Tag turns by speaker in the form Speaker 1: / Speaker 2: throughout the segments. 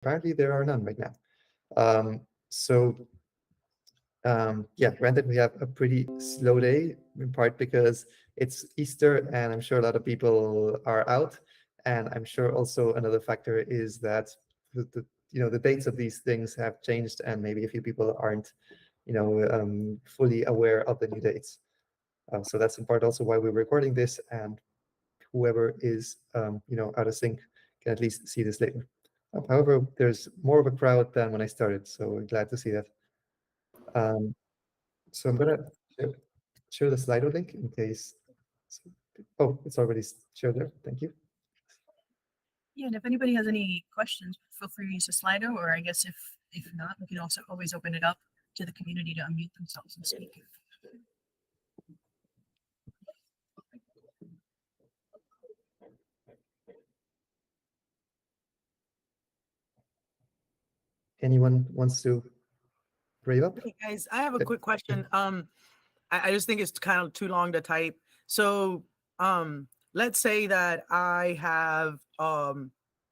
Speaker 1: apparently there are none right now. Yeah, granted, we have a pretty slow day, in part because it's Easter and I'm sure a lot of people are out. And I'm sure also another factor is that the dates of these things have changed, and maybe a few people aren't fully aware of the new dates. So that's in part also why we're recording this, and whoever is out of sync can at least see this later. However, there's more of a crowd than when I started, so we're glad to see that. Um, so I'm gonna share the Slido link in case. Oh, it's already shared there. Thank you.
Speaker 2: Yeah, and if anybody has any questions, feel free to use the Slido, or I guess if not, we can also always open it up to the community to unmute themselves and speak.
Speaker 1: Anyone wants to brave up?
Speaker 3: Hey guys, I have a quick question. I just think it's kind of too long to type. So let's say that I have a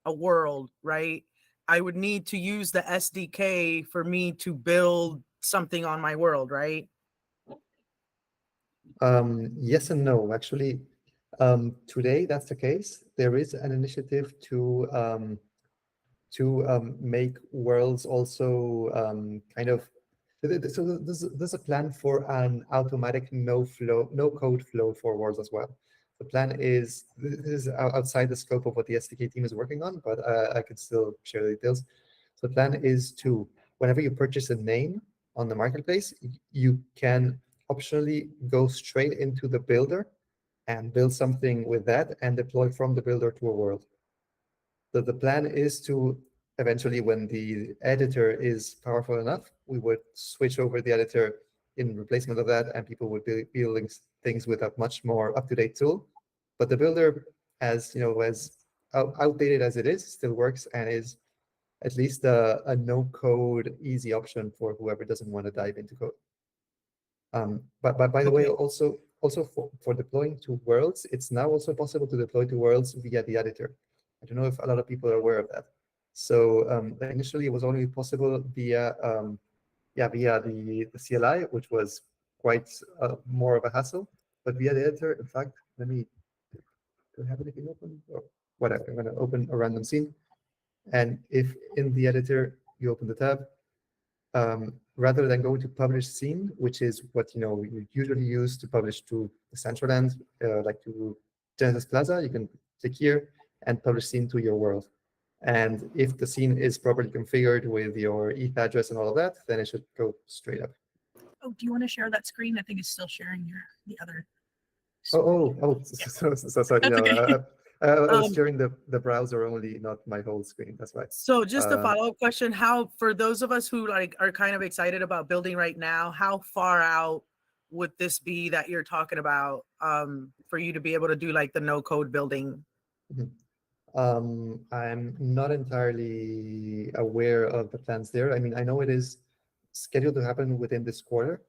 Speaker 3: world, right? I would need to use the SDK for me to build something on my world, right?
Speaker 1: Yes and no. Actually, today that's the case. There is an initiative to make worlds also kind of. So there's a plan for an automatic no code flow for worlds as well. The plan is, this is outside the scope of what the SDK team is working on, but I can still share the details. So the plan is to, whenever you purchase a name on the marketplace, you can optionally go straight into the builder and build something with that and deploy from the builder to a world. The plan is to eventually, when the editor is powerful enough, we would switch over the editor in replacement of that, and people would be building things with a much more up-to-date tool. But the builder, as outdated as it is, still works and is at least a no-code easy option for whoever doesn't want to dive into code. But by the way, also for deploying to worlds, it's now also possible to deploy to worlds via the editor. I don't know if a lot of people are aware of that. So initially, it was only possible via the CLI, which was quite more of a hassle. But via the editor, in fact, do I have anything open? Or whatever, I'm going to open a random scene. And if in the editor you open the tab, rather than go to publish scene, which is what you usually use to publish to Decentraland, like to Genesis Plaza, you can click here and publish scene to your world. And if the scene is properly configured with your ETH address and all of that, then it should go straight up.
Speaker 2: Oh, do you want to share that screen? I think it's still sharing the other.
Speaker 1: So sorry.
Speaker 2: Okay.
Speaker 1: I was sharing the browser only, not my whole screen. That's right.
Speaker 3: So just a follow-up question: how, for those of us who are kind of excited about building right now, how far out would this be that you're talking about for you to be able to do like the no-code building?
Speaker 1: I'm not entirely aware of the plans there. I mean, I know it is scheduled to happen within this quarter,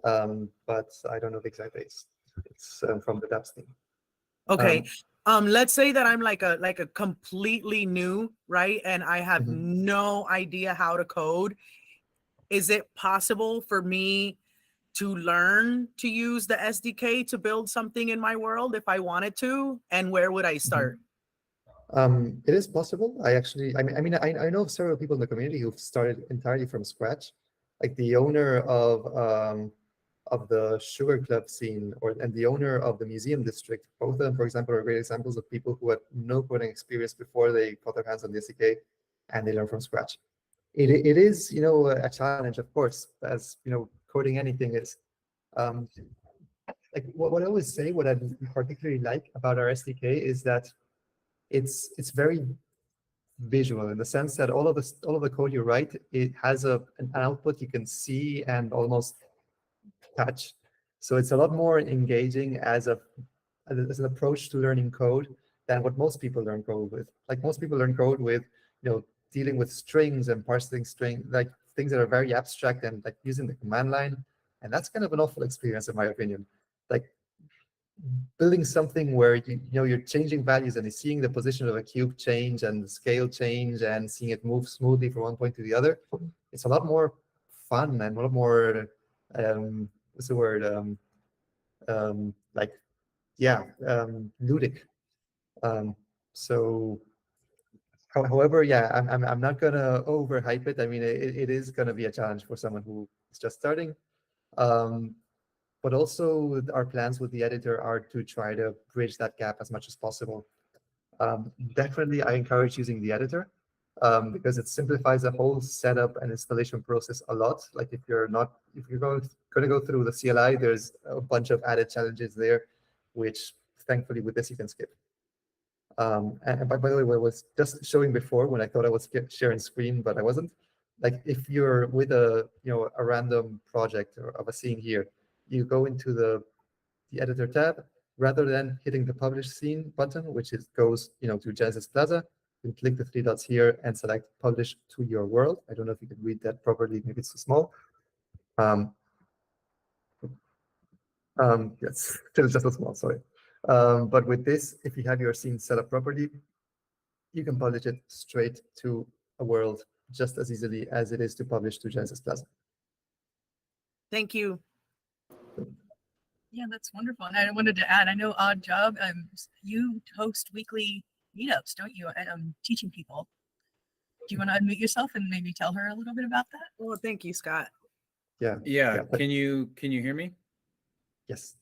Speaker 1: but I don't know the exact dates. It's from the dApps team.
Speaker 3: Okay. Let's say that I'm like a completely new, right? And I have no idea how to code. Is it possible for me to learn to use the SDK to build something in my world if I wanted to? And where would I start?
Speaker 1: It is possible. I know of several people in the community who've started entirely from scratch. Like the owner of the Sugar Club scene and the owner of the museum district, both of them, for example, are great examples of people who had no coding experience before they got their hands on the SDK and they learn from scratch. It is, a challenge, of course, as coding anything is. Like what I always say, what I particularly like about our SDK is that it's very visual in the sense that all of the code you write, it has an output you can see and almost touch. So it's a lot more engaging as an approach to learning code than what most people learn code with. Like most people learn code with, dealing with strings and parsing string, like things that are very abstract and like using the command line. And that's kind of an awful experience in my opinion. Like building something where you know you're changing values and you're seeing the position of a cube change and the scale change and seeing it move smoothly from one point to the other, it's a lot more fun and a lot more what's the word like ludic. So however, yeah, I'm not gonna overhype it. I mean, it is gonna be a challenge for someone who is just starting. Um, but also our plans with the editor are to try to bridge that gap as much as possible. Definitely, I encourage using the editor because it simplifies the whole setup and installation process a lot. Like if you're going to go through the CLI, there's a bunch of added challenges there, which thankfully with this you can skip. And by the way, what I was just showing before when I thought I was sharing screen, but I wasn't. Like if you're with a a random project or of a scene here, you go into the editor tab rather than hitting the publish scene button, which goes to Genesis Plaza. You click the three dots here and select publish to your world. I don't know if you can read that properly. Maybe it's too small. Yes, still just a small. Sorry. But with this, if you have your scene set up properly, you can publish it straight to a world just as easily as it is to publish to Genesis Plaza.
Speaker 3: Thank you.
Speaker 2: Yeah, that's wonderful. And I wanted to add, I know Odd Job, you host weekly meetups, don't you? Teaching people. Do you want to unmute yourself and maybe tell her a little bit about that?
Speaker 3: Well, thank you, Scott.
Speaker 4: Yeah. Can you hear me?
Speaker 1: Yes.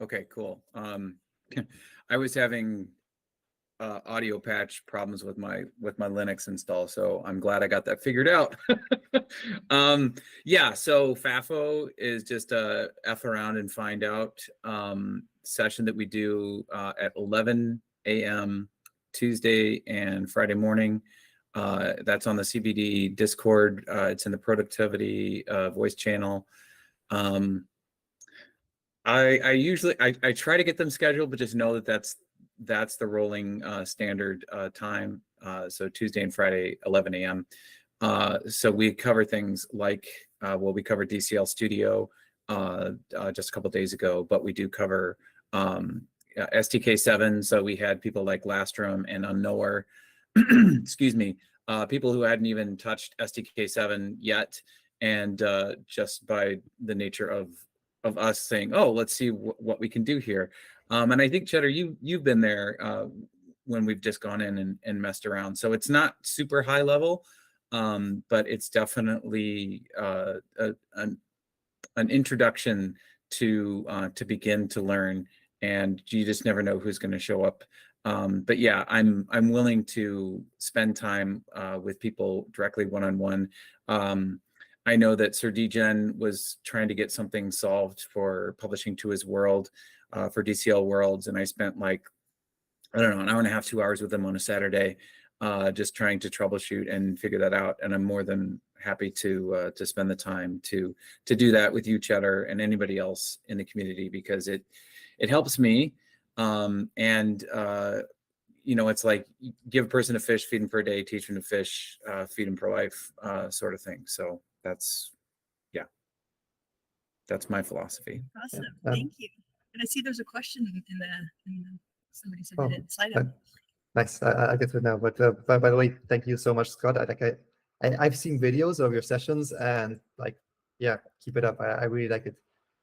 Speaker 4: Okay, cool. I was having audio patch problems with my Linux install, so I'm glad I got that figured out. Yeah, so FAFO is just a F around and find out session that we do at 11 a.m. Tuesday and Friday morning. That's on the CBD Discord. It's in the productivity voice channel. I usually try to get them scheduled, but just know that that's the rolling standard time. So Tuesday and Friday, 11 a.m. So we cover things like, we covered DCL Studio just a couple of days ago, but we do cover SDK 7. So we had people like Lastrom and Unknower, excuse me, people who hadn't even touched SDK 7 yet. And just by the nature of us saying, oh, let's see what we can do here. And I think, Cheddar, you've been there when we've just gone in and messed around. So it's not super high level, but it's definitely an introduction to begin to learn. And you just never know who's going to show up. But yeah, I'm willing to spend time with people directly one-on-one. I know that Sir Degen was trying to get something solved for publishing to his world for DCL Worlds, and I spent like, I don't know, an hour and a half, 2 hours with him on a Saturday, just trying to troubleshoot and figure that out. And I'm more than happy to spend the time to do that with you, Cheddar, and anybody else in the community, because it helps me. It's like give a person a fish, feed them for a day, teach them to fish, feed them for life, sort of thing. So that's my philosophy.
Speaker 2: Awesome. Thank you. And I see there's a question in the somebody submitted.
Speaker 1: Nice. I get to it now. But by the way, thank you so much, Scott. I've seen videos of your sessions and keep it up. I really like it.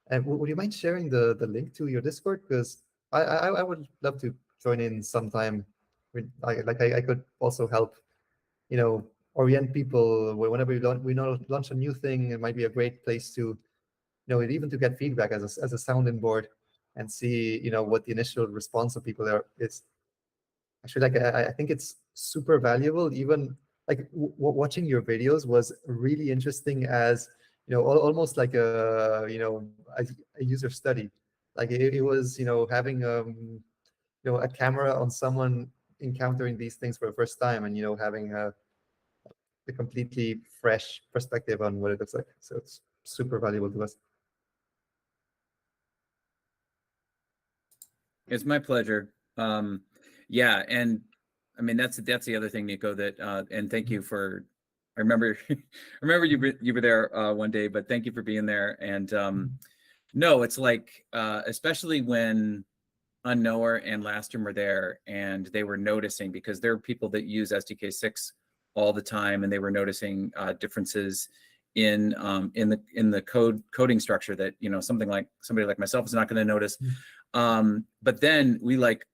Speaker 1: And would you mind sharing the link to your Discord? Because I would love to join in sometime. I could also help, orient people whenever we launch a new thing. It might be a great place to, even to get feedback as a sounding board and see, what the initial response of people is. Actually, I think it's super valuable. Even watching your videos was really interesting as, almost like a user study. Like it was, having a camera on someone encountering these things for the first time and having a completely fresh perspective on what it looks like. So it's super valuable to us.
Speaker 4: It's my pleasure. Yeah, and I mean that's the other thing, Nico. That and thank you for. I remember you were there one day, but thank you for being there. And no, it's like especially when Unknower and Lastrum were there, and they were noticing, because there are people that use SDK 6 all the time, and they were noticing differences in the coding structure that, you know, somebody like myself is not going to notice. But then we like,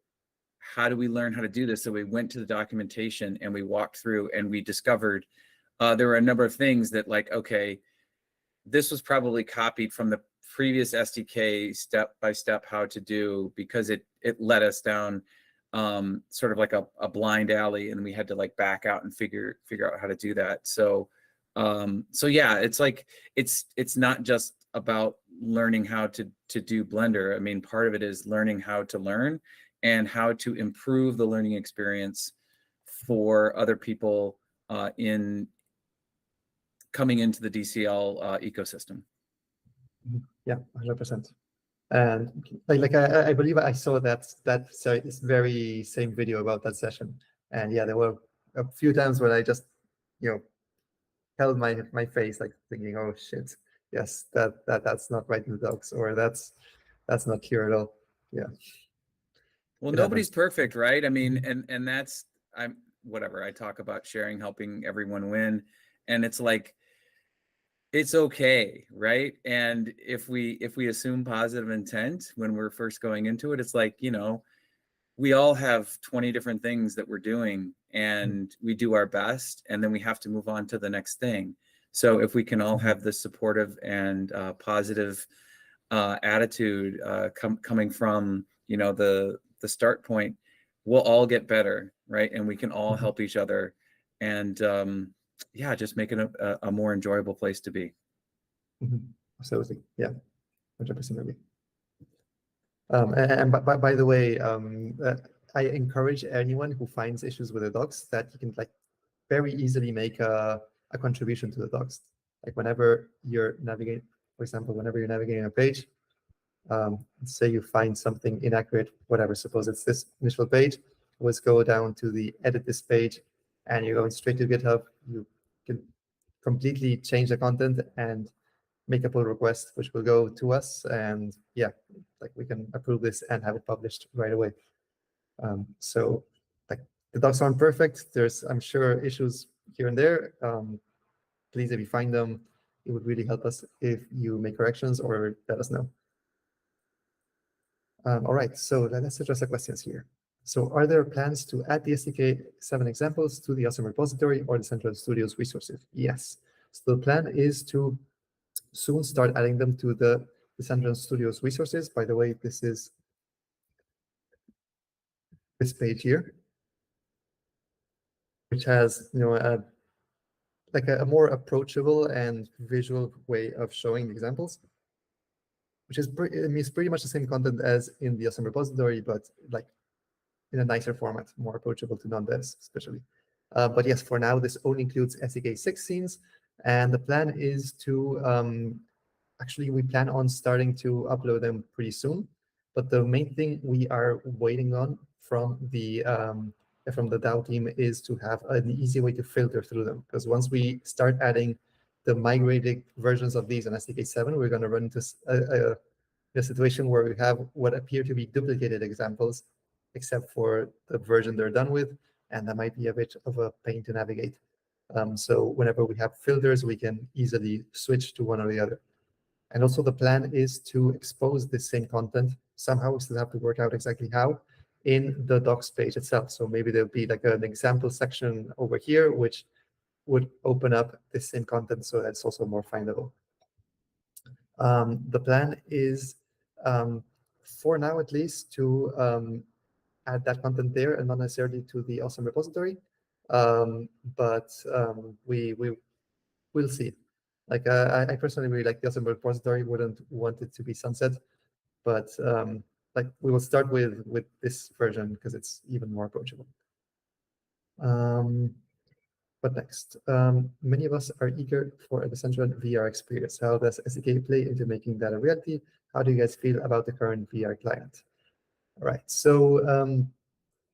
Speaker 4: how do we learn how to do this? So we went to the documentation and we walked through, and we discovered there were a number of things that, like, okay, this was probably copied from the previous SDK step by step how to do, because it led us down sort of like a blind alley, and we had to like back out and figure out how to do that. So yeah, it's like it's not just about learning how to do Blender. I mean, part of it is learning how to learn and how to improve the learning experience for other people in coming into the DCL ecosystem.
Speaker 1: Yeah, 100%. And I believe I saw that this very same video about that session. And yeah, there were a few times when I just, you know, held my face, like thinking, oh shit, yes, that's not right in the docs, or that's not clear at all. Yeah.
Speaker 4: Well, nobody's perfect, right? I mean, and that's, whatever I talk about, sharing, helping everyone win, and it's like, it's okay, right? And if we assume positive intent when we're first going into it, it's like, you know, we all have 20 different things that we're doing, and we do our best, and then we have to move on to the next thing. So if we can all have this supportive and positive attitude coming from, you know, the start point, we'll all get better, right? And we can all help each other, and yeah, just make it a more enjoyable place to be.
Speaker 1: Absolutely, yeah, 100% agree. And by the way, I encourage anyone who finds issues with the docs that you can like very easily make a contribution to the docs. Like whenever you're navigating, for example, whenever you're navigating a page, say you find something inaccurate, whatever, suppose it's this initial page, let's go down to the edit this page, and you're going straight to GitHub. You can completely change the content and make a pull request, which will go to us, and yeah, like we can approve this and have it published right away. So like the docs aren't perfect. There's, I'm sure, issues here and there. Please, if you find them, it would really help us if you make corrections or let us know. All right, so let's address the questions here. So are there plans to add the SDK 7 examples to the Awesome repository or the Decentraland Studios resources? Yes. So the plan is to soon start adding them to the Decentraland Studios resources. By the way, this is this page here, which has, you know, like a more approachable and visual way of showing the examples, which is pretty much the same content as in the Awesome repository, but like in a nicer format, more approachable to non-devs especially. But yes, for now, this only includes SDK 6 scenes, and the plan is to actually, we plan on starting to upload them pretty soon. But the main thing we are waiting on from the DAO team is to have an easy way to filter through them. Because once we start adding the migrated versions of these on SDK 7, we're going to run into a situation where we have what appear to be duplicated examples, except for the version they're done with, and that might be a bit of a pain to navigate. So whenever we have filters, we can easily switch to one or the other. And also the plan is to expose the same content. Somehow we still have to work out exactly how in the docs page itself. So maybe there'll be like an example section over here, which would open up the same content so that's also more findable. The plan is, for now at least, to add that content there and not necessarily to the Awesome repository. But we will see. Like I personally really like the Awesome repository, wouldn't want it to be sunset, but like we will start with this version because it's even more approachable. What next? Many of us are eager for a Decentraland VR experience. How does SDK play into making that a reality? How do you guys feel about the current VR client? All right, so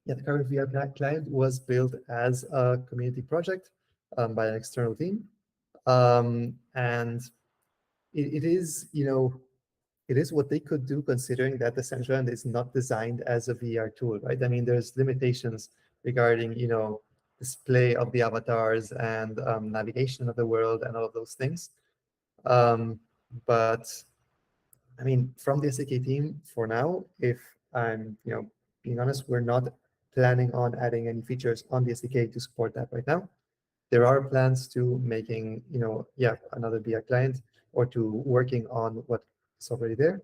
Speaker 1: yeah, the current VR client was built as a community project by an external team. And it is, you know, it is what they could do, considering that the Decentraland is not designed as a VR tool, right? I mean, there's limitations regarding, display of the avatars and navigation of the world and all of those things. But I mean, from the SDK team for now, if I'm, being honest, we're not planning on adding any features on the SDK to support that right now. There are plans to making, another VR client or to working on what's already there.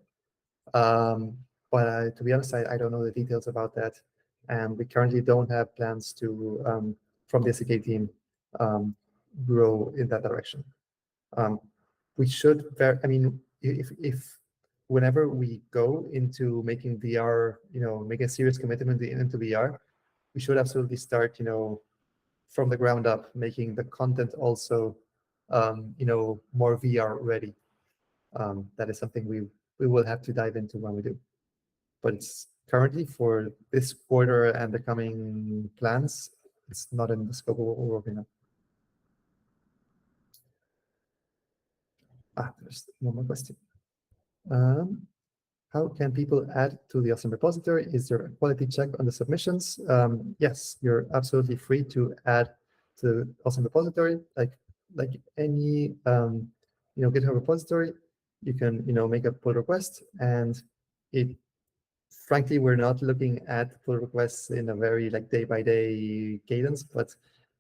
Speaker 1: But to be honest, I don't know the details about that. And we currently don't have plans to, from the SDK team, grow in that direction. We should, I mean, if whenever we go into making VR, make a serious commitment into VR, we should absolutely start, from the ground up, making the content also, more VR ready. That is something we will have to dive into when we do. But it's currently for this quarter and the coming plans, it's not in the scope of what we're working on. There's one more question. How can people add to the Awesome repository? Is there a quality check on the submissions? Yes, you're absolutely free to add to the Awesome repository, like any GitHub repository. You can make a pull request, and frankly, we're not looking at pull requests in a very day-by-day cadence, but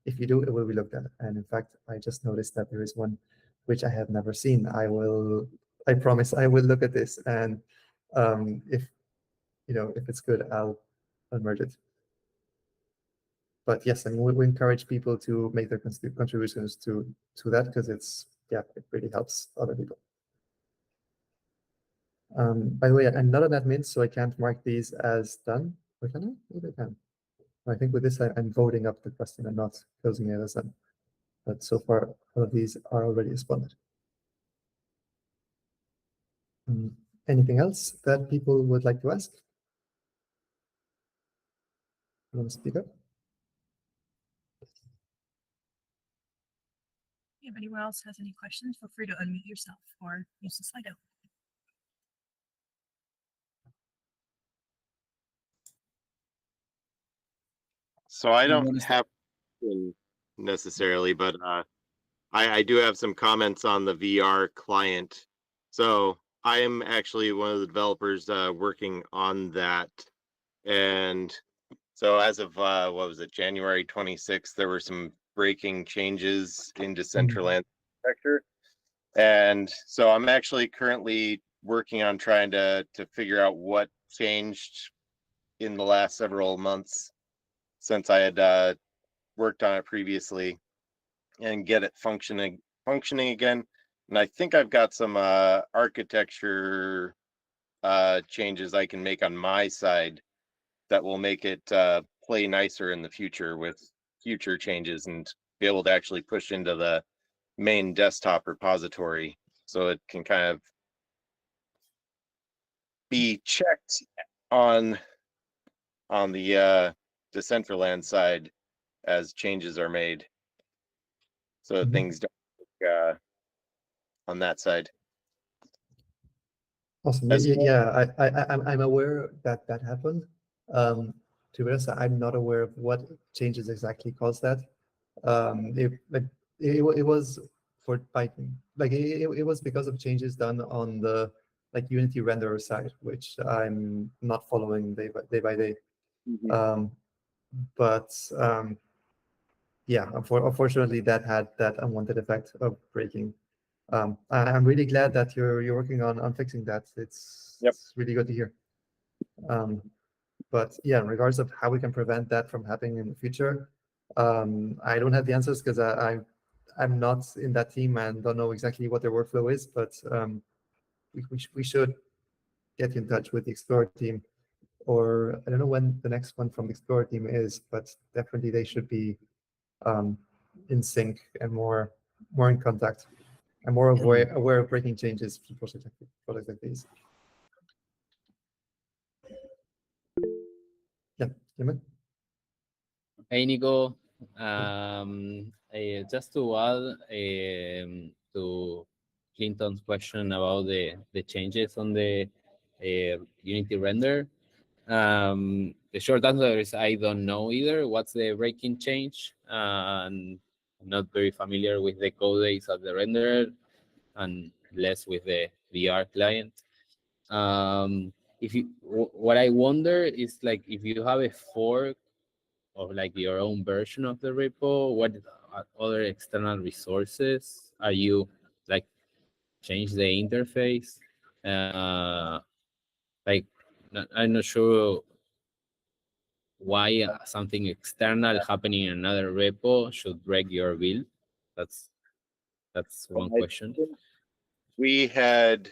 Speaker 1: if you do, it will be looked at. And in fact, I just noticed that there is one which I have never seen. I promise I will look at this, and if it's good, I'll merge it. But yes, I mean, we encourage people to make their contributions to that, because it really helps other people. By the way, I'm not an admin, so I can't mark these as done. Or can I? Maybe I can. I think with this, I'm voting up the question and not closing it as done. But so far, all of these are already responded. Anything else that people would like to ask? You want to speak up?
Speaker 2: If anyone else has any questions, feel free to unmute yourself or use the Slido.
Speaker 5: So I don't have necessarily, but I do have some comments on the VR client. So I am actually one of the developers working on that. And so as of, what was it, January 26th, there were some breaking changes in Decentraland architecture. And so I'm actually currently working on trying to figure out what changed in the last several months since I had worked on it previously, and get it functioning again. And I think I've got some architecture changes I can make on my side that will make it play nicer in the future with future changes, and be able to actually push into the main desktop repository, so it can kind of be checked on the Decentraland side as changes are made, so that things don't on that side.
Speaker 1: Awesome. Yeah, I'm aware that that happened. To be honest, I'm not aware of what changes exactly caused that. It was for Python. It was because of changes done on the Unity renderer side, which I'm not following day by day. Yeah, unfortunately, that had that unwanted effect of breaking. I'm really glad that you're working on fixing that. It's really good to hear. But yeah, in regards of how we can prevent that from happening in the future, I don't have the answers, because I'm not in that team and don't know exactly what their workflow is. But we should get in touch with the Explorer team, or I don't know when the next one from the Explorer team is, but definitely they should be in sync and more in contact. I'm more aware of breaking changes for projects like these. Yeah, Yemen?
Speaker 6: Hey, Nico. Just to add to Clinton's question about the changes on the Unity render. The short answer is I don't know either. What's the breaking change? And I'm not very familiar with the code base of the renderer, and less with the VR client. If you, what I wonder is like if you have a fork of like your own version of the repo, what other external resources are you like change the interface? Like I'm not sure why something external happening in another repo should break your build. That's one question.
Speaker 5: We had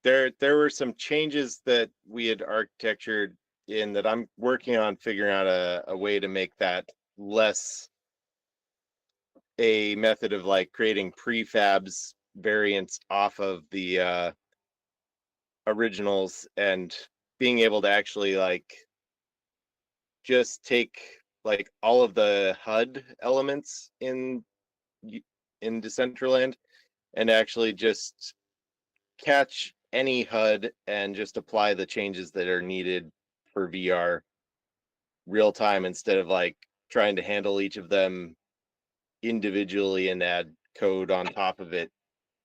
Speaker 5: there were some changes that we had architectured in that I'm working on figuring out a way to make that less a method of like creating prefabs variants off of the originals and being able to actually like just take like all of the HUD elements in Decentraland and actually just catch any HUD and just apply the changes that are needed for VR real time instead of like trying to handle each of them individually and add code on top of it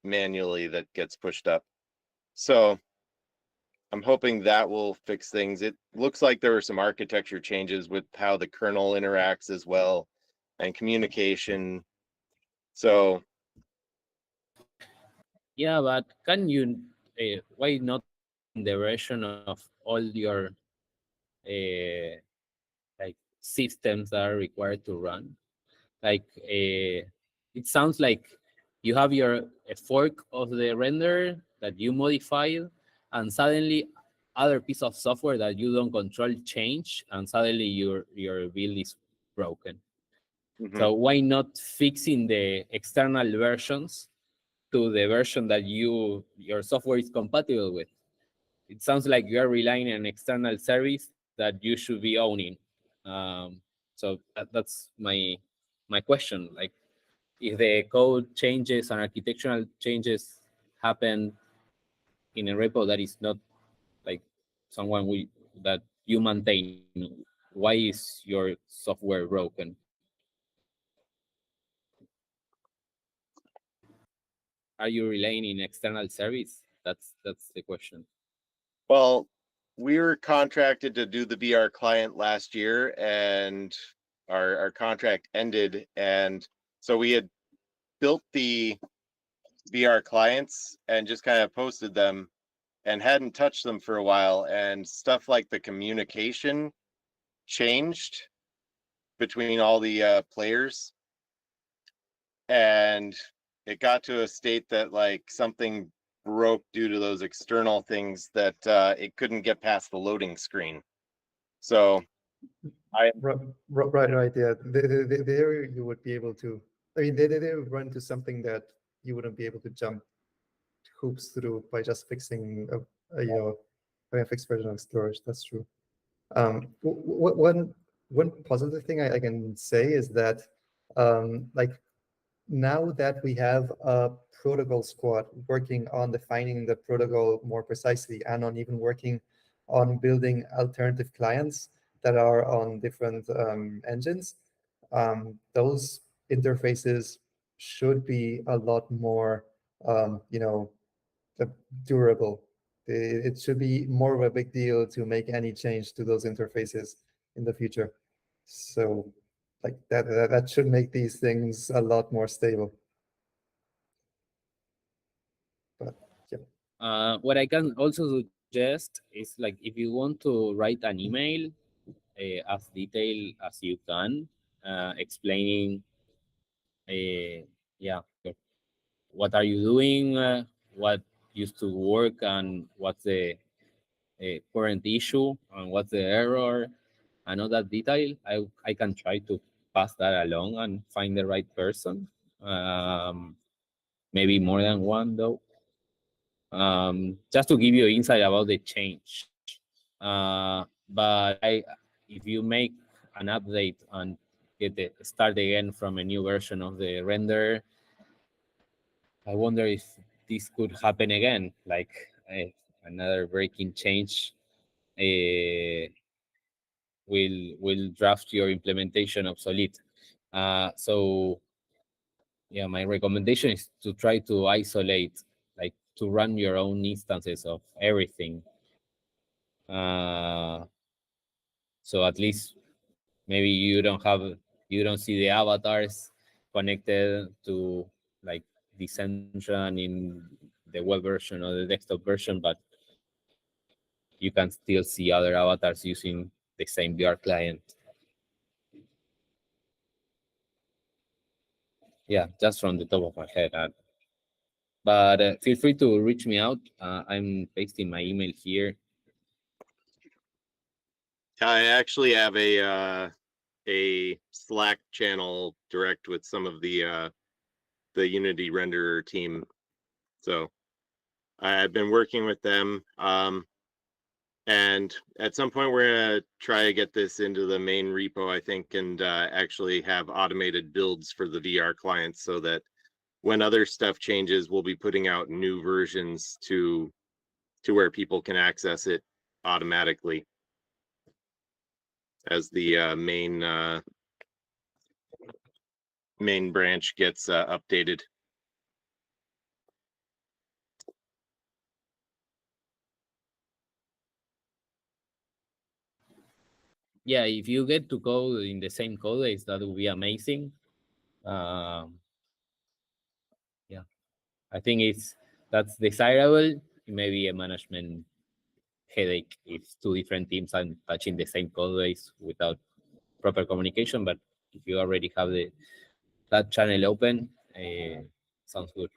Speaker 5: manually that gets pushed up. So I'm hoping that will fix things. It looks like there were some architecture changes with how the kernel interacts as well and communication. So
Speaker 6: yeah, but can you why not in the version of all your like systems that are required to run? Like it sounds like you have your a fork of the render that you modified, and suddenly other piece of software that you don't control change, and suddenly your build is broken. So why not fixing the external versions to the version that your software is compatible with? It sounds like you are relying on an external service that you should be owning. So that's my question. Like, if the code changes and architectural changes happen in a repo that is not like someone that you maintain, why is your software broken? Are you relying in external service? That's the question.
Speaker 5: well, we were contracted to do the VR client last year and our contract ended. And so we had built the VR clients and just kind of posted them and hadn't touched them for a while. And stuff like the communication changed between all the players. And it got to a state that like something broke due to those external things that it couldn't get past the loading screen. So
Speaker 1: right, yeah. There you would be able to, I mean, they would run into something that you wouldn't be able to jump hoops through by just fixing a fixed version of storage. That's true. One positive thing I can say is that like now that we have a protocol squad working on defining the protocol more precisely and on even working on building alternative clients that are on different engines, those interfaces should be a lot more, durable. It should be more of a big deal to make any change to those interfaces in the future. So like that should make these things a lot more stable. But yeah.
Speaker 6: What I can also suggest is like if you want to write an email as detailed as you can, explaining, yeah, what are you doing, what used to work, and what's the current issue, and what's the error, and all that detail. I can try to pass that along and find the right person. Maybe more than one though. Just to give you insight about the change. But if you make an update and start again from a new version of the render, I wonder if this could happen again, like another breaking change will draft your implementation obsolete. So yeah, my recommendation is to try to isolate, like to run your own instances of everything. So at least maybe you don't see the avatars connected to like Decentraland in the web version or the desktop version, but you can still see other avatars using the same VR client. Yeah, just from the top of my head. But feel free to reach me out. I'm pasting my email here.
Speaker 5: I actually have a Slack channel direct with some of the Unity renderer team. So I've been working with them. And at some point we're gonna try to get this into the main repo, I think, and actually have automated builds for the VR clients so that when other stuff changes, we'll be putting out new versions to where people can access it automatically as the main branch gets updated.
Speaker 6: Yeah, if you get to code in the same code base, that would be amazing. Yeah, I think that's desirable. It may be a management headache if two different teams are touching the same code base without proper communication. But if you already have that channel open, sounds good.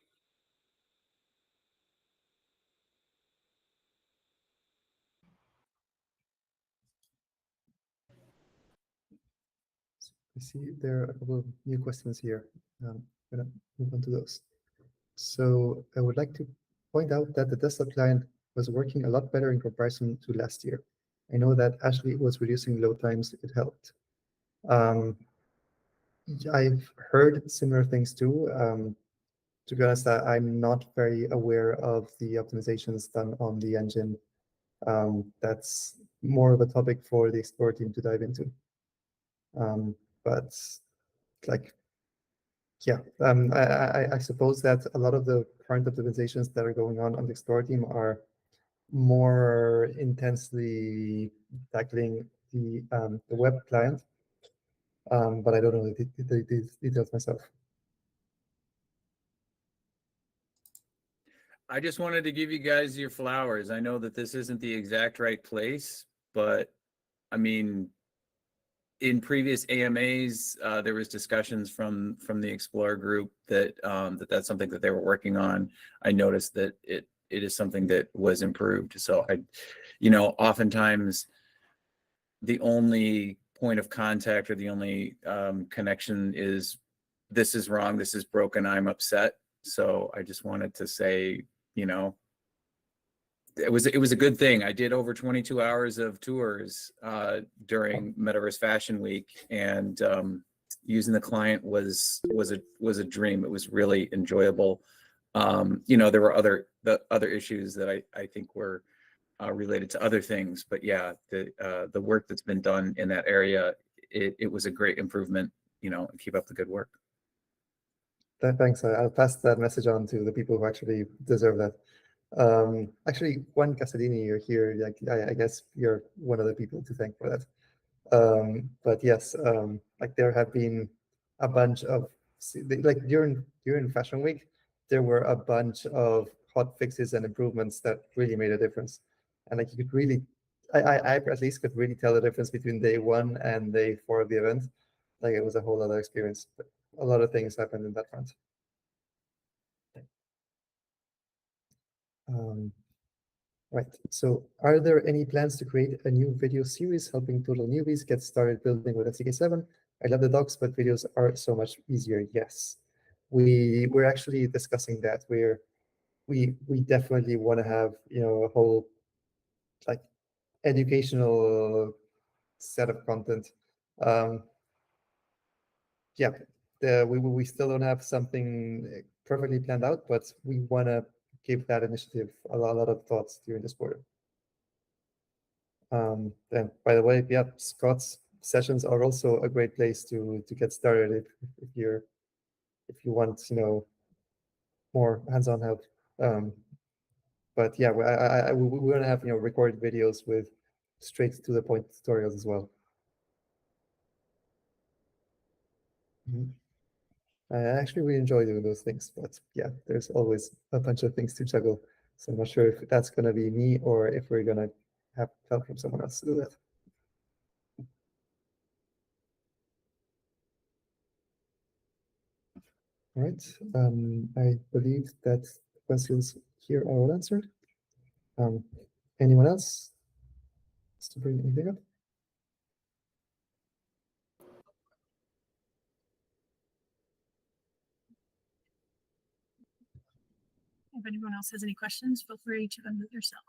Speaker 1: I see there are a couple of new questions here. I'm gonna move on to those. So I would like to point out that the desktop client was working a lot better in comparison to last year. I know that Ashley was reducing load times, it helped. I've heard similar things too. To be honest, I'm not very aware of the optimizations done on the engine. That's more of a topic for the Explorer team to dive into. But like, yeah, I suppose that a lot of the current optimizations that are going on the Explorer team are more intensely tackling the web client, but I don't know the details myself.
Speaker 4: I just wanted to give you guys your flowers. I know that this isn't the exact right place, but I mean, in previous AMAs, there was discussions from the Explorer group that that's something that they were working on. I noticed that it is something that was improved. So oftentimes the only point of contact or the only connection is, this is wrong, this is broken, I'm upset. So I just wanted to say, it was a good thing. I did over 22 hours of tours during Metaverse Fashion Week, and using the client was a dream. It was really enjoyable. There were other issues that I think were related to other things, but yeah, the work that's been done in that area, it was a great improvement. Keep up the good work.
Speaker 1: Thanks. I'll pass that message on to the people who actually deserve that. Actually, Juan Casadini, you're here. Like, I guess you're one of the people to thank for that. But yes, like there have been a bunch of, like during Fashion Week, there were a bunch of hot fixes and improvements that really made a difference. And like you could really, I at least could really tell the difference between day 1 and day 4 of the event. Like it was a whole other experience. But a lot of things happened in that front. Right. So are there any plans to create a new video series helping total newbies get started building with SDK 7? I love the docs, but videos are so much easier. Yes. We're actually discussing that. We definitely want to have, a whole like educational set of content. Yeah, we still don't have something perfectly planned out, but we want to give that initiative a lot of thoughts during this quarter. And by the way, yeah, Scott's sessions are also a great place to get started if you want, more hands-on help. But yeah, we're going to have, recorded videos with straight to the point tutorials as well. I actually really enjoy doing those things, but yeah, there's always a bunch of things to juggle. So I'm not sure if that's going to be me or if we're going to have help from someone else to do that. All right, I believe that questions here are all answered. Anyone else wants to bring anything up?
Speaker 2: If anyone else has any questions, feel free to unmute yourself.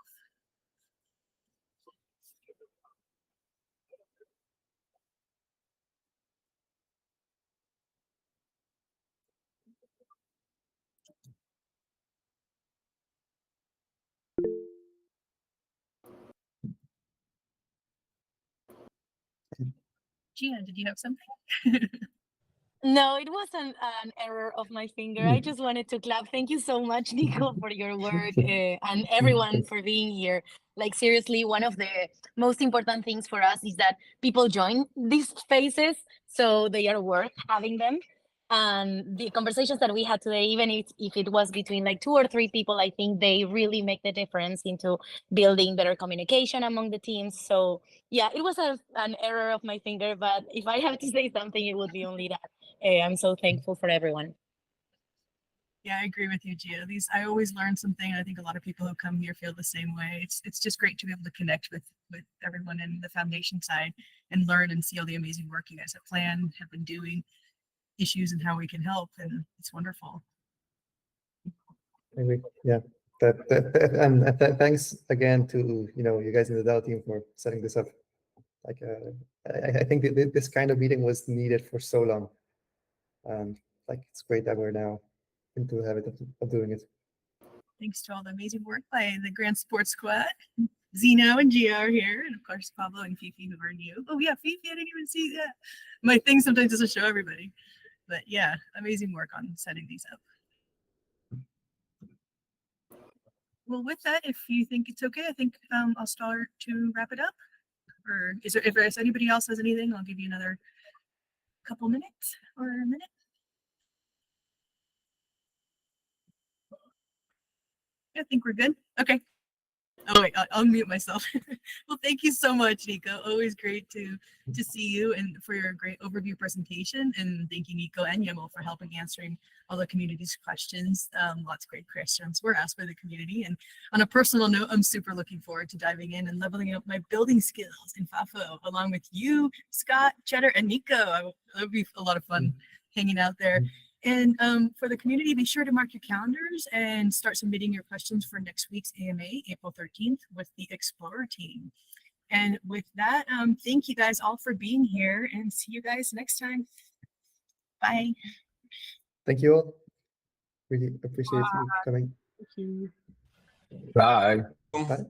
Speaker 2: Gia, did you have something?
Speaker 7: No, it was an error of my finger. I just wanted to clap. Thank you so much, Nico, for your work and everyone for being here. Like, seriously, one of the most important things for us is that people join these spaces, so they are worth having them. And the conversations that we had today, even if it was between like 2 or 3 people, I think they really make the difference into building better communication among the teams. So yeah, it was an error of my finger, but if I have to say something, it would be only that. I'm so thankful for everyone.
Speaker 2: Yeah, I agree with you, Gia. I always learn something. And I think a lot of people who come here feel the same way. It's just great to be able to connect with everyone in the foundation side and learn and see all the amazing work you guys have planned, have been doing, issues and how we can help. And it's wonderful.
Speaker 1: I agree. Yeah. And thanks again to you guys in the DAO team for setting this up. Like I think this kind of meeting was needed for so long. Like it's great that we're now into the habit of doing it.
Speaker 2: Thanks to all the amazing work by the Grand Sports Squad. Zeno and Gia are here, and of course Pablo and Fifi, who are new. Oh yeah, Fifi, I didn't even see that. My thing sometimes doesn't show everybody. But yeah, amazing work on setting these up. Well, with that, if you think it's okay, I think I'll start to wrap it up. Or if there's anybody else has anything, I'll give you another couple minutes or a minute. I think we're good. Okay. Oh wait, I'll mute myself. Well, thank you so much, Nico. Always great to see you and for your great overview presentation. And thank you, Nico and Yemo, for helping answering all the community's questions. Lots of great questions were asked by the community. And on a personal note, I'm super looking forward to diving in and leveling up my building skills in FAFO, along with you, Scott, Cheddar, and Nico. That would be a lot of fun hanging out there. And for the community, be sure to mark your calendars and start submitting your questions for next week's AMA, April 13th, with the Explorer team. And with that, thank you guys all for being here and see you guys next time. Bye.
Speaker 1: Thank you all. Really appreciate you coming.
Speaker 6: Bye.
Speaker 1: Bye.